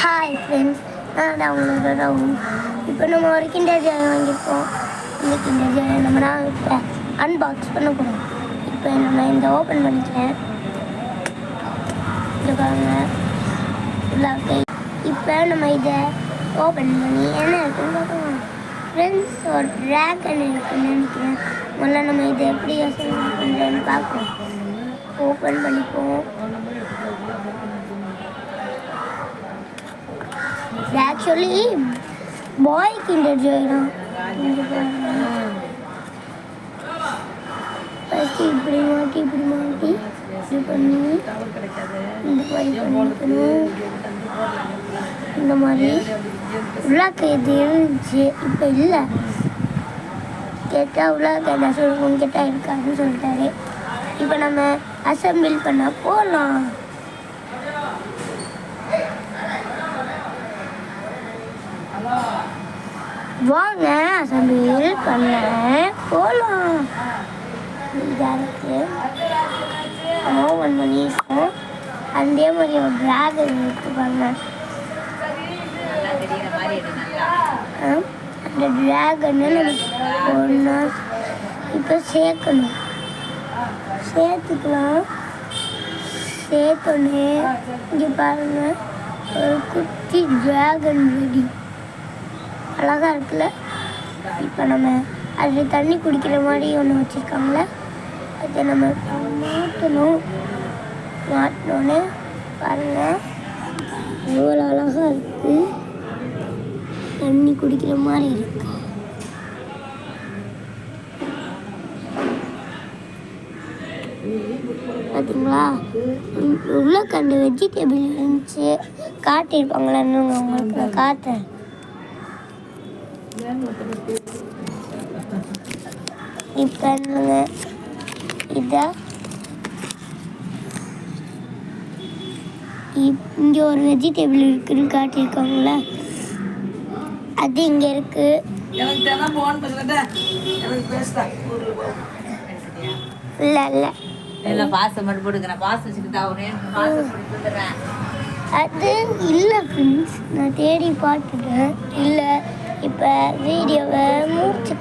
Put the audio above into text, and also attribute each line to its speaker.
Speaker 1: Hi friends, நான் அவங்களோட round. இப்போ நம்ம ஒரு கிண்டர் ஜாய் வாங்கியிருக்கோம். இந்த கிண்டர் ஜாயை நம்ம இப்போ அன்பாக்ஸ் பண்ணக்கூடாது. இப்போ நம்ம இந்த ஓப்பன் பண்ணிக்கிறேன். இதை பாருங்க, இப்போ நம்ம இதை ஓப்பன் பண்ணி என்ன இருக்குன்னு பார்க்கலாம். ஃப்ரெண்ட்ஸ், ஒரு ட்ராகன் இருக்குன்னு நினைக்கிறேன். முதல்ல நம்ம இதை எப்படி அசம்பிள் பண்ணுறேன்னு பார்ப்போம். ஓப்பன் பண்ணிப்போம். ஆக்சுவலி பாய் கிண்டர் ஜாய் தான். ஃபஸ்ட்டு இப்படி மாட்டி இது பண்ணி இந்த மாதிரி பண்ணிக்கணும். இந்த மாதிரி உள்ளாக்க இது இருந்துச்சு, இப்போ இல்லை. கேட்டால் உள்ளாக்க என்ன சொல்லணும்னு கேட்டால் இருக்காதுன்னு சொல்லிட்டாரு. இப்போ நம்ம அசம்பிள் பண்ண போகலாம். வாங்க அசம்பிள் பண்ண போகலாம். இதாக இருக்கு, ஓப்பன் பண்ணியிருக்கோம். அதே மாதிரி ஒரு ட்ராகன் எடுத்துப்பாங்க. அந்த ட்ராகனை நமக்கு ஒன்றா இப்போ சேர்க்கணும். சேர்த்துக்கலாம். சேர்த்தோன்னே இங்கே பாருங்கள், ஒரு குட்டி ட்ராகன் ரெடி. அழகாக இருக்குல்ல? இப்போ நம்ம அது தண்ணி குடிக்கிற மாதிரி ஒன்று வச்சுருக்காங்களே, அதை நம்ம மாற்றணும். மாட்டினோன்னே பாருங்கள், எவ்வளோ அழகாக இருக்குது. தண்ணி குடிக்கிற மாதிரி இருக்கு. பார்த்தீங்களா? உள்ள கண்டு வெஜிடபிள் இருந்துச்சு, காட்டியிருப்பாங்களான்னு உங்களுக்கு நான் காட்டுறேன். இப்போ என்னங்க இதை இங்கே ஒரு வெஜிடபிள் இருக்குன்னு காட்டியிருக்காங்களே, அது இங்கே இருக்கு. இல்லை அது இல்லை ஃப்ரெண்ட்ஸ், நான் தேடி பார்த்துட்டேன். இல்லை, இப்போ வீடியோவை முடிச்சுக்க.